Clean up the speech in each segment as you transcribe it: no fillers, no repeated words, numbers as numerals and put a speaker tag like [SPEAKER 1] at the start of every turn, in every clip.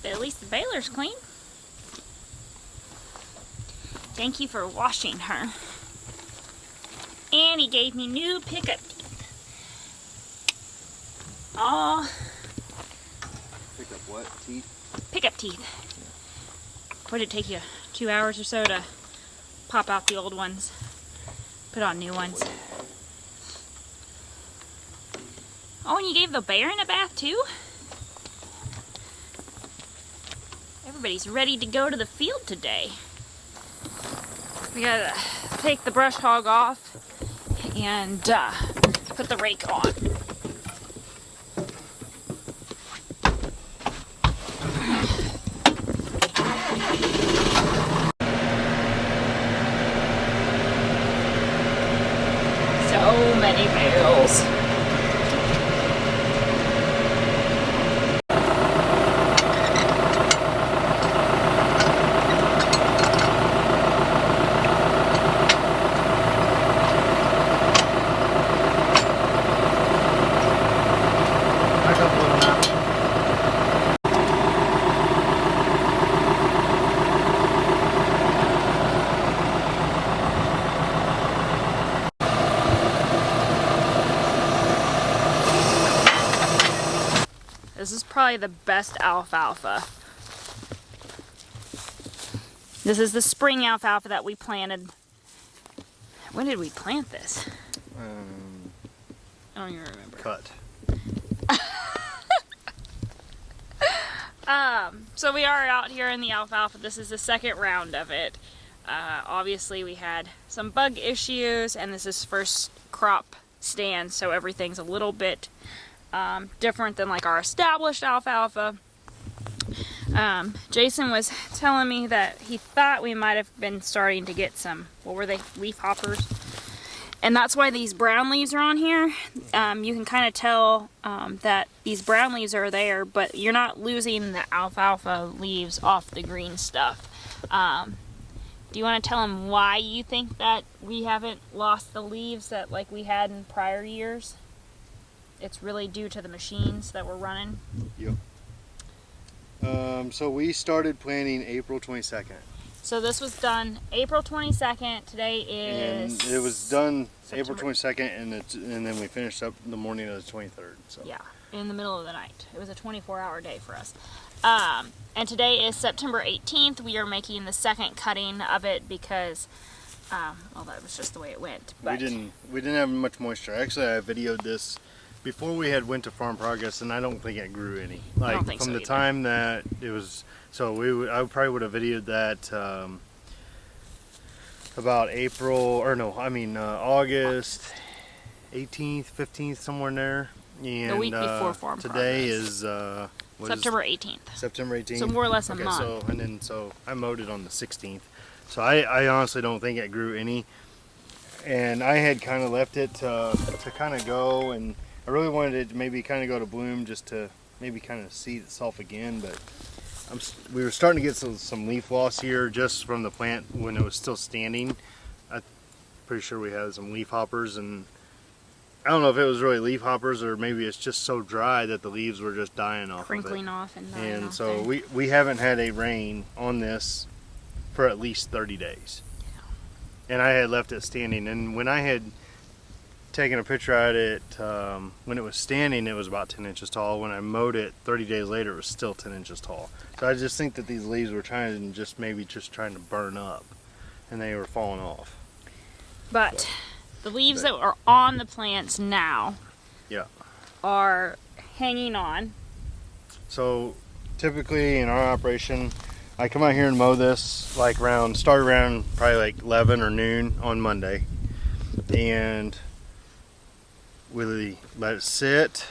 [SPEAKER 1] but at least the baler's clean. Thank you for washing her. And he gave me new pickup teeth. Oh.
[SPEAKER 2] Pickup what? Teeth?
[SPEAKER 1] Pickup teeth. What did it take you? 2 hours or so to pop out the old ones? Put on new ones. Oh, and you gave the bear in a bath too? Everybody's ready to go to the field today. We gotta take the brush hog off and put the rake on. So many bales. This is probably the best alfalfa. This is the spring alfalfa that we planted. When did we plant this? I don't even remember.
[SPEAKER 2] Cut.
[SPEAKER 1] So we are out here in the alfalfa. This is the second round of it. Obviously we had some bug issues, and this is first crop stand, so everything's a little bit different than like our established alfalfa. Jason was telling me that he thought we might have been starting to get some, what were they, leaf hoppers? And that's why these brown leaves are on here. You can kind of tell that these brown leaves are there, but you're not losing the alfalfa leaves off the green stuff. Do you want to tell them why you think that we haven't lost the leaves that like we had in prior years? It's really due to the machines that we're running.
[SPEAKER 2] Yep. So we started planting April 22nd.
[SPEAKER 1] So this was done April 22nd. Today is...
[SPEAKER 2] And it was done
[SPEAKER 1] September.
[SPEAKER 2] April 22nd, and then we finished up the morning of the 23rd. So.
[SPEAKER 1] Yeah, in the middle of the night. It was a 24-hour day for us. And today is September 18th. We are making the second cutting of it because, well, that was just the way it went. But
[SPEAKER 2] We didn't have much moisture. Actually, I videoed this before we had went to farm progress, and I don't think it grew any. Like,
[SPEAKER 1] I don't think
[SPEAKER 2] from
[SPEAKER 1] so
[SPEAKER 2] the
[SPEAKER 1] either.
[SPEAKER 2] time that it was, so I probably would have videoed that about August 18th, 15th, somewhere in there. And
[SPEAKER 1] the week before farm
[SPEAKER 2] today
[SPEAKER 1] progress.
[SPEAKER 2] is
[SPEAKER 1] September 18th.
[SPEAKER 2] September 18th.
[SPEAKER 1] So more or less a
[SPEAKER 2] okay,
[SPEAKER 1] month.
[SPEAKER 2] So I mowed it on the 16th. So I honestly don't think it grew any. And I had kind of left it to kind of go, and I really wanted it to maybe kind of go to bloom just to maybe kind of seed itself again. But we were starting to get some leaf loss here just from the plant when it was still standing. I'm pretty sure we had some leaf hoppers, and I don't know if it was really leaf hoppers or maybe it's just so dry that the leaves were just dying off.
[SPEAKER 1] Crinkling off and dying
[SPEAKER 2] And
[SPEAKER 1] off
[SPEAKER 2] so
[SPEAKER 1] there.
[SPEAKER 2] we haven't had a rain on this for at least 30 days. And I had left it standing, and when I had taken a picture at it when it was standing, it was about 10 inches tall. When I mowed it 30 days later, it was still 10 inches tall. So I just think that these leaves were trying to burn up, and they were falling off.
[SPEAKER 1] But the leaves that are on the plants now are hanging on.
[SPEAKER 2] So typically in our operation, I come out here and mow this like start around probably like 11 or noon on Monday, and we let it sit.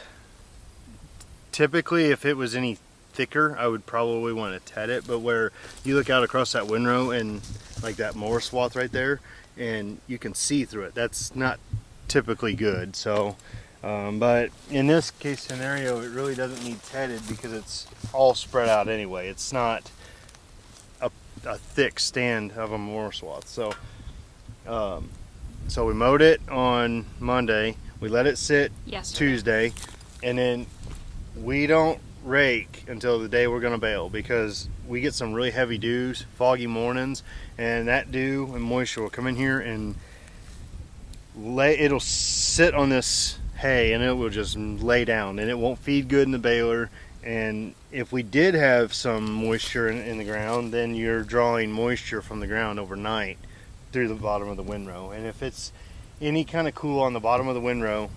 [SPEAKER 2] Typically, if it was any thicker, I would probably want to ted it, but where you look out across that windrow and like that mower swath right there, and you can see through it, that's not typically good. So but in this case scenario, it really doesn't need tedded because it's all spread out anyway. It's not a thick stand of a mower swath. So so we mowed it on Monday, we let it sit
[SPEAKER 1] Yesterday.
[SPEAKER 2] Tuesday, and then we don't rake until the day we're going to bale, because we get some really heavy dews, foggy mornings, and that dew and moisture will come in here and it'll sit on this hay and it will just lay down, and it won't feed good in the baler. And if we did have some moisture in the ground, then you're drawing moisture from the ground overnight through the bottom of the windrow. And if it's any kind of cool on the bottom of the windrow,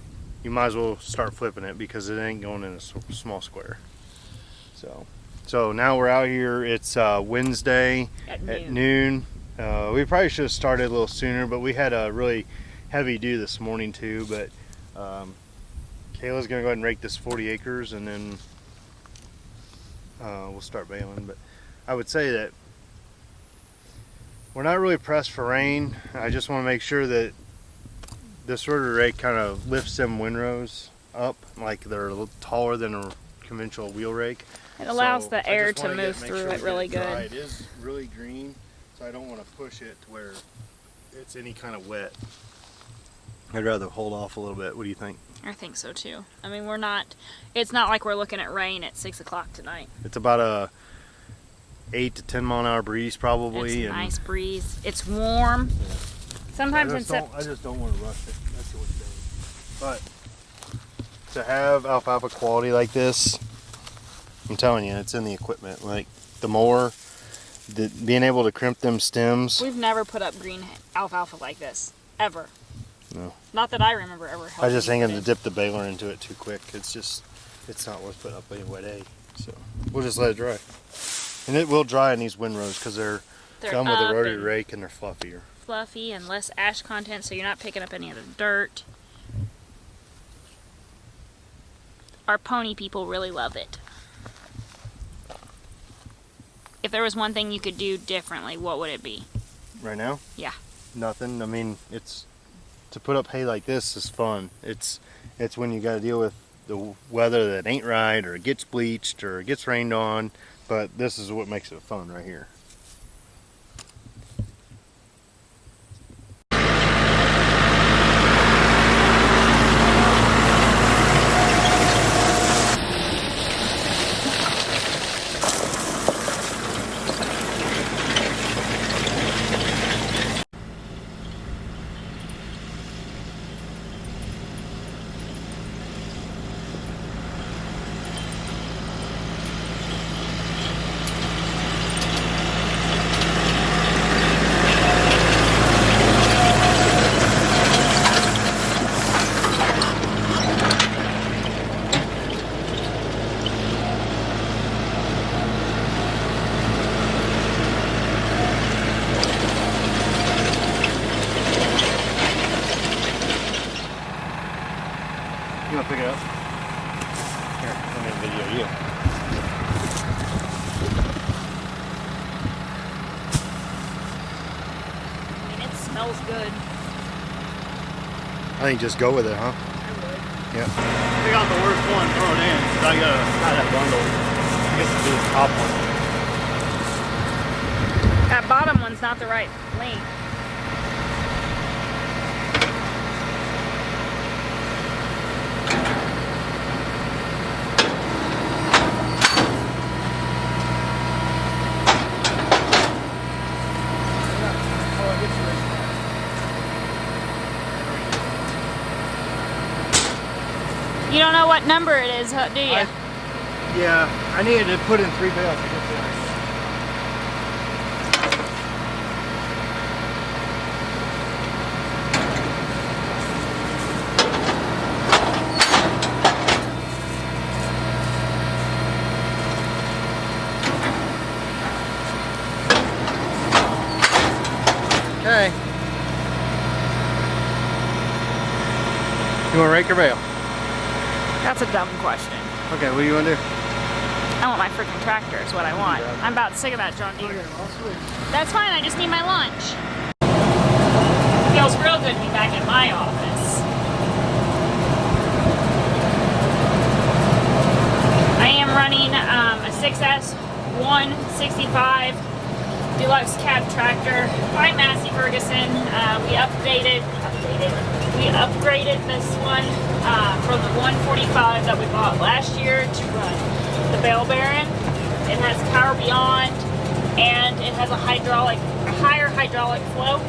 [SPEAKER 2] you might as well start flipping it, because it ain't going in a small square. So now we're out here. It's Wednesday at noon. We probably should have started a little sooner, but we had a really heavy dew this morning too. But Kayla's gonna go ahead and rake this 40 acres, and then we'll start baling. But I would say that we're not really pressed for rain. I just want to make sure that this rotary rake kind of lifts them windrows up, like they're a little taller than a conventional wheel rake.
[SPEAKER 1] It allows the air to move through it really good.
[SPEAKER 2] It is really green, so I don't want to push it to where it's any kind of wet. I'd rather hold off a little bit. What do you think?
[SPEAKER 1] I think so too. I mean, it's not like we're looking at rain at 6 o'clock tonight.
[SPEAKER 2] It's about a 8 to 10 mile an hour breeze probably.
[SPEAKER 1] It's a nice breeze. It's warm.
[SPEAKER 2] Yeah.
[SPEAKER 1] Sometimes
[SPEAKER 2] I just don't want to rush it. That's what it's doing. But to have alfalfa quality like this, I'm telling you, it's in the equipment. Like the mower, being able to crimp them stems.
[SPEAKER 1] We've never put up green alfalfa like this, ever.
[SPEAKER 2] No.
[SPEAKER 1] Not that I remember ever.
[SPEAKER 2] I just ain't gonna dip the baler into it too quick. It's not worth putting up any wet hay. So we'll just let it dry. And it will dry in these windrows because they're done with the rotary rake and they're fluffier.
[SPEAKER 1] Fluffy and less ash content, so you're not picking up any of the dirt. Our pony people really love it. If there was one thing you could do differently, what would it be?
[SPEAKER 2] Right now?
[SPEAKER 1] Yeah.
[SPEAKER 2] Nothing. I mean, to put up hay like this is fun. It's when you got to deal with the weather that ain't right, or it gets bleached, or it gets rained on. But this is what makes it fun right here. You want to pick it up? Here, let me video you.
[SPEAKER 1] I mean, it smells good.
[SPEAKER 2] I think just go with it, huh?
[SPEAKER 1] I would.
[SPEAKER 2] Yeah.
[SPEAKER 3] Pick out the worst one, throw it in. So I gotta tie that bundle. I guess to do the top one.
[SPEAKER 1] That bottom one's not the right length. You don't know what number it is, do you?
[SPEAKER 2] Yeah, I needed to put in 3 bales to get there. Okay. You want to rake or bale?
[SPEAKER 1] That's a dumb question.
[SPEAKER 2] Okay, what do you want to do?
[SPEAKER 1] I want my freaking tractor is what I want. I'm about sick of that John Deere. That's fine, I just need my lunch. Feels real good to be back in my office. I am running a 6S 165 deluxe cab tractor by Massey Ferguson. We upgraded this one from the 145 that we bought last year to run the bale bearing. It has power beyond, and it has a higher hydraulic flow.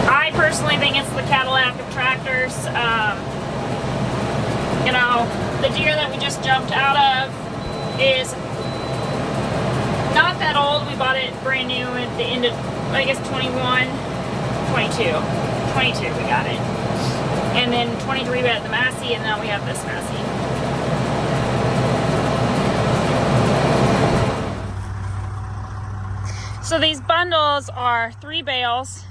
[SPEAKER 1] I personally think it's the Cadillac of tractors. You know, the deer that we just jumped out of is not that old. We bought it brand new at the end of, I guess, 22 we got it. And then 23 we had the Massey, and now we have this Massey. So these bundles are 3 bales,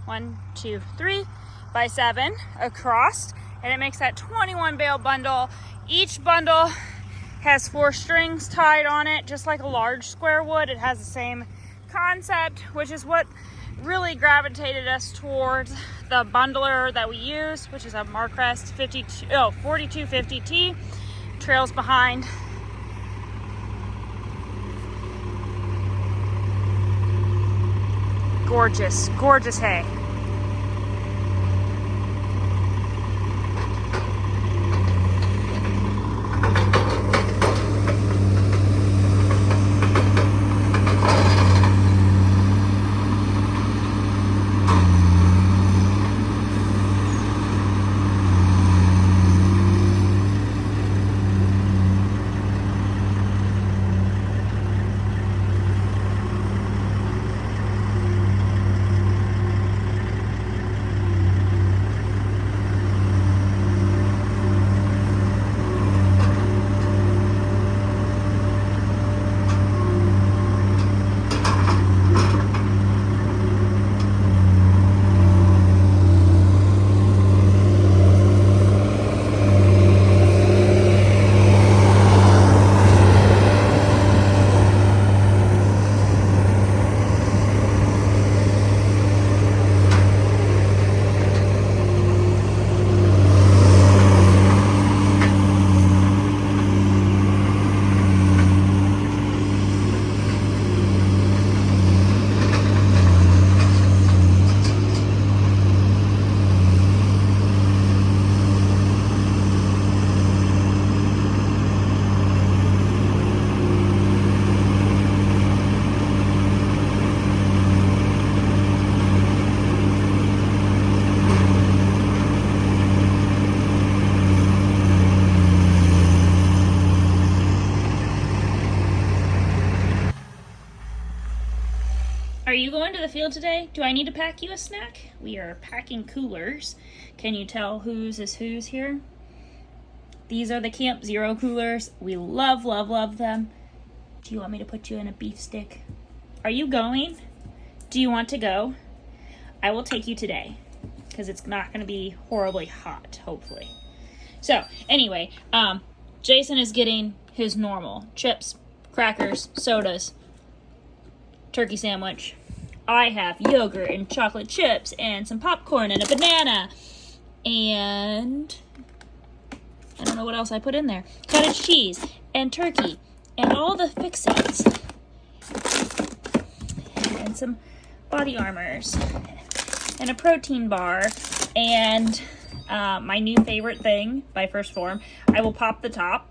[SPEAKER 1] 1, 2, 3 by 7 across, and it makes that 21 bale bundle. Each bundle has 4 strings tied on it, just like a large square would. It has the same concept, which is what really gravitated us towards the bundler that we use, which is a Marcrest 4250T. Trails behind. Gorgeous, gorgeous hay. Are you going to the field today? Do I need to pack you a snack? We are packing coolers. Can you tell whose is whose here? These are the Camp Zero coolers. We love, love, love them. Do you want me to put you in a beef stick? Are you going? Do you want to go? I will take you today because it's not going to be horribly hot, hopefully. So, anyway, Jason is getting his normal chips, crackers, sodas, turkey sandwich. I have yogurt and chocolate chips and some popcorn and a banana and I don't know what else I put in there. Cottage cheese and turkey and all the fixings and some body armors and a protein bar and my new favorite thing by First Form. I will pop the top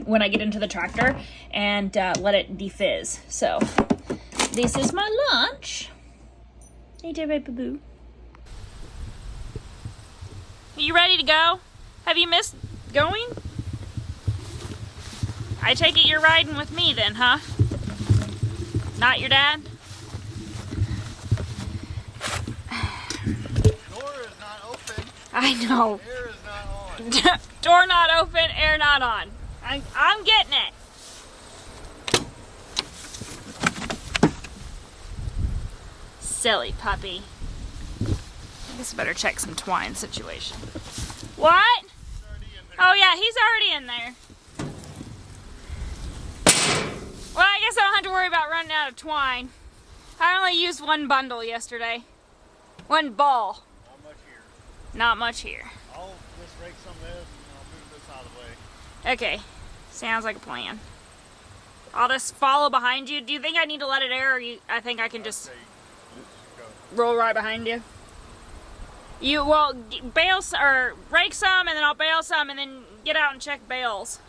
[SPEAKER 1] when I get into the tractor and let it defizz. So this is my lunch. Hey, boo. You ready to go? Have you missed going? I take it you're riding with me then, huh? Not your dad?
[SPEAKER 3] Door is not open.
[SPEAKER 1] I know.
[SPEAKER 3] Air is not on.
[SPEAKER 1] Door not open, air not on. I'm getting it. Silly puppy. I guess I better check some twine situation. What? Oh yeah, he's already in there. Well, I guess I don't have to worry about running out of twine. I only used one bundle yesterday. One ball.
[SPEAKER 3] Not much here.
[SPEAKER 1] Not much here.
[SPEAKER 3] I'll just rake some of this and I'll move this out of the way.
[SPEAKER 1] Okay, sounds like a plan. I'll just follow behind you. Do you think I need to let it air, or I think I can just roll right behind you? You will bale or rake some, and then I'll bale some, and then get out and check bales.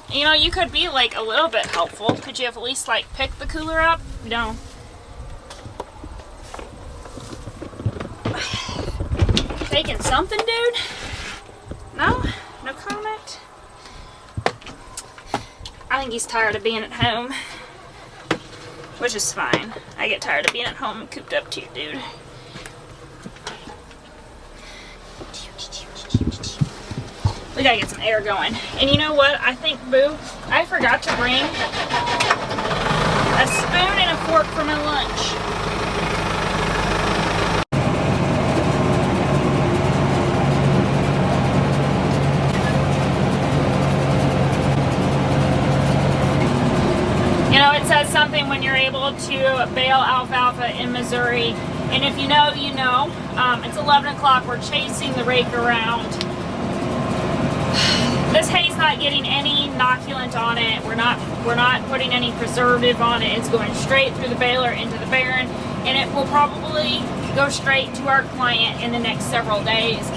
[SPEAKER 1] You know, you could be like a little bit helpful. Could you have at least like picked the cooler up? No. Taking something, dude? No? No comment? I think he's tired of being at home. Which is fine. I get tired of being at home and cooped up too, dude. We gotta get some air going. And you know what? I think, Boo, I forgot to bring a spoon and a fork for my lunch. You know, it says something when you're able to bale alfalfa in Missouri. And if you know, you know. It's 11 o'clock. We're chasing the rake around. This hay's not getting any inoculant on it. We're not putting any preservative on it. It's going straight through the baler into the barn, and it will probably go straight to our client in the next several days.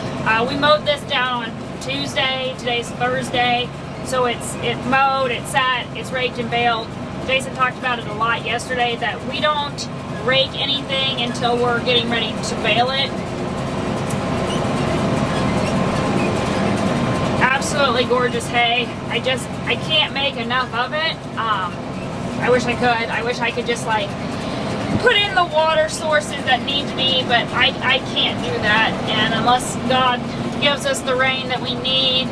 [SPEAKER 1] We mowed this down on Tuesday. Today's Thursday, so it's mowed, it's sat, it's raked and baled. Jason talked about it a lot yesterday that we don't rake anything until we're getting ready to bale it. Absolutely gorgeous hay. I can't make enough of it. I wish I could. I wish I could just like put in the water sources that need to be, but I can't do that. And unless God gives us the rain that we need,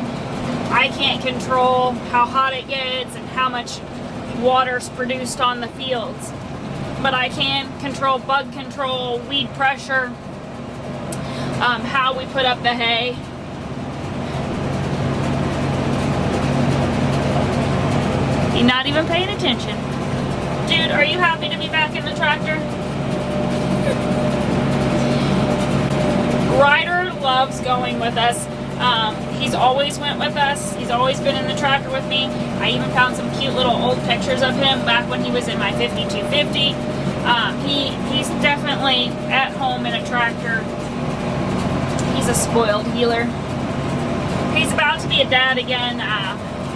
[SPEAKER 1] I can't control how hot it gets and how much water's produced on the fields. But I can control bug control, weed pressure, how we put up the hay. You're not even paying attention. Dude, are you happy to be back in the tractor? Ryder loves going with us. He's always went with us. He's always been in the tractor with me. I even found some cute little old pictures of him back when he was in my 5250. He's definitely at home in a tractor. He's a spoiled healer. He's about to be a dad again.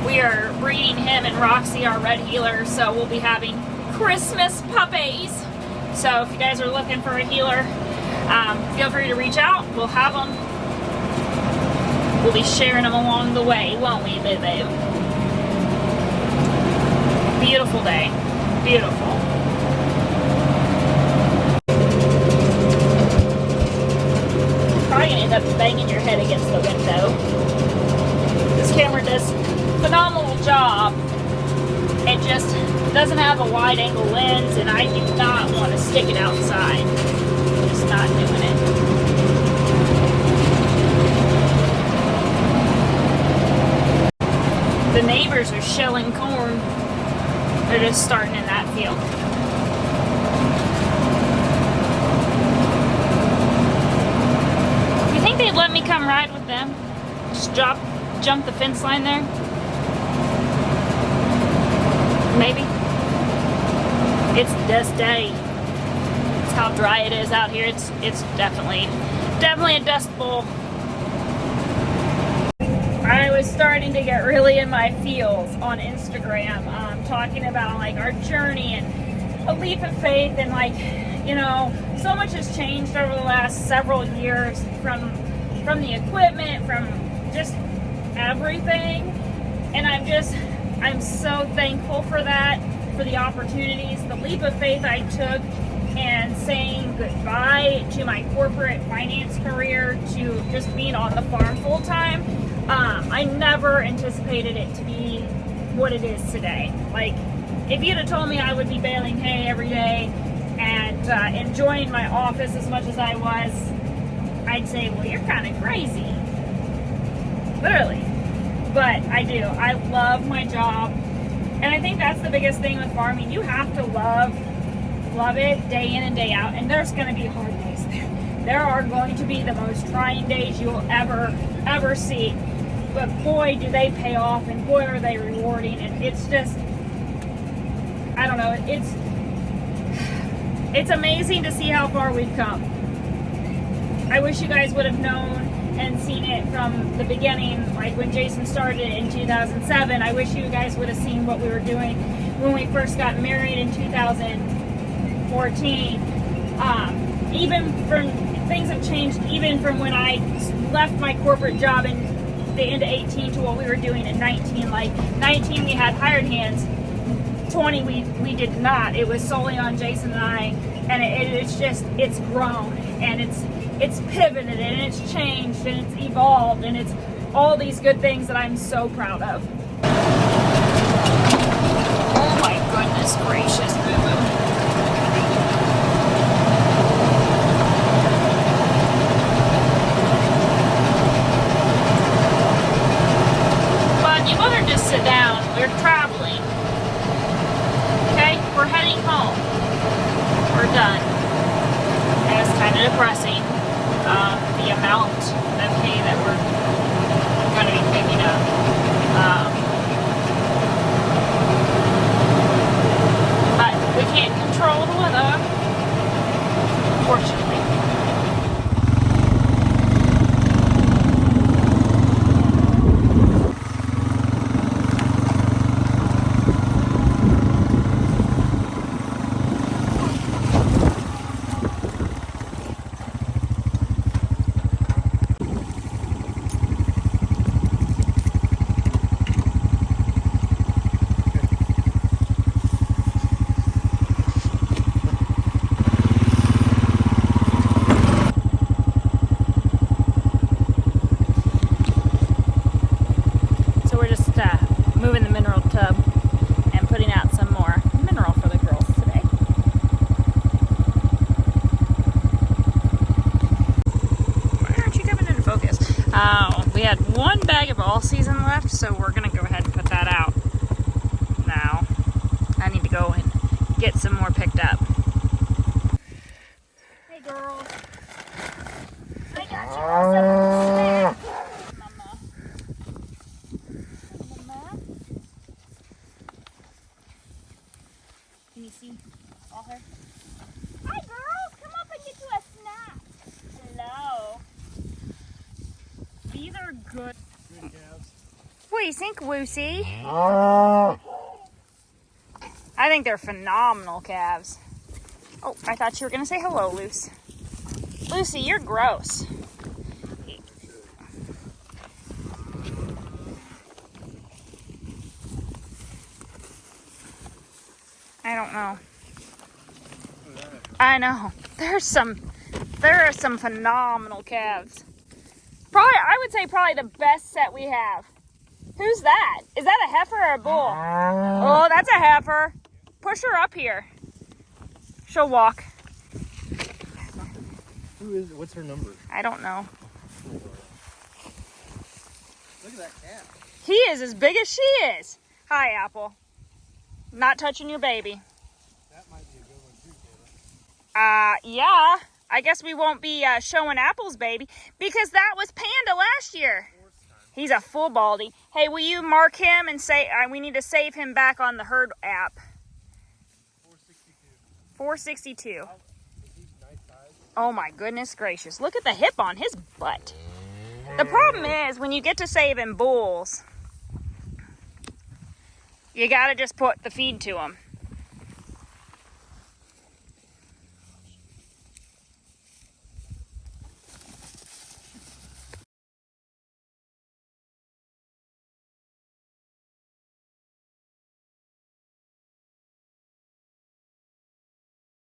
[SPEAKER 1] We are breeding him and Roxy, our red healer, so we'll be having Christmas puppies. So if you guys are looking for a healer, feel free to reach out. We'll have them. We'll be sharing them along the way, won't we, boo-boo? Beautiful day. Beautiful. Probably gonna end up banging your head against the window. This camera does a phenomenal job. It just doesn't have a wide angle lens, and I do not want to stick it outside. Just not doing it. The neighbors are shelling corn. They're just starting in that field. You think they'd let me come ride with them? Just jump the fence line there? Maybe. It's dust day. It's how dry it is out here. It's definitely a dust bowl. I was starting to get really in my feels on Instagram, talking about like our journey and a leap of faith, and like, you know, so much has changed over the last several years from the equipment, from just everything, and I'm so thankful for that, for the opportunities, the leap of faith I took, and saying goodbye to my corporate finance career, to just being on the farm full time. I never anticipated it to be what it is today. Like, if you'd have told me I would be baling hay every day and enjoying my office as much as I was, I'd say, well, you're kind of crazy. Literally. But I do. I love my job. And I think that's the biggest thing with farming. You have to love it day in and day out. And there's going to be hard days there. There are going to be the most trying days you'll ever see. But boy, do they pay off, and boy, are they rewarding. And it's just, I don't know, It's amazing to see how far we've come. I wish you guys would have known and seen it from the beginning, like when Jason started in 2007. I wish you guys would have seen what we were doing when we first got married in 2014. Even from, things have changed even from when I left my corporate job in the end of 18 to what we were doing in 19. Like 19 we had hired hands, 20 we did not. It was solely on Jason and I, and it's grown, and it's pivoted, and it's changed, and it's evolved, and it's all these good things that I'm so proud of. Oh my goodness gracious, Boo-Boo. But you better just sit down. We're traveling. Okay? We're heading home. We're done. And it's kind of depressing. The amount of hay that we're going to be picking up. But we can't control the weather, unfortunately. Moving the mineral tub and putting out some more mineral for the girls today. Why aren't you coming into focus? We had one bag of all season left, so we're going to go ahead and put that out now. I need to go and get some more picked up. Hey girls. I got you all some. Can you see all her? Hi girls, come up and get you a snack. Hello. These are good. Good calves. What do you think, Lucy? I think they're phenomenal calves. Oh, I thought you were going to say hello, Lucy. Lucy, you're gross. I don't know. I know. There are some phenomenal calves. Probably, I would say probably the best set we have. Who's that? Is that a heifer or a bull? Oh, that's a heifer. Push her up here. She'll walk.
[SPEAKER 2] What's her number?
[SPEAKER 1] I don't know.
[SPEAKER 2] Look at that cat.
[SPEAKER 1] He is as big as she is. Hi, Apple. Not touching your baby.
[SPEAKER 2] That might be a good one too, Kayla.
[SPEAKER 1] Yeah. I guess we won't be showing Apple's baby because that was Panda last year. He's a full baldy. Hey, will you mark him and say we need to save him back on the herd app? 462. 462. Oh my goodness gracious. Look at the hip on his butt. The problem is when you get to saving bulls, you gotta just put the feed to them.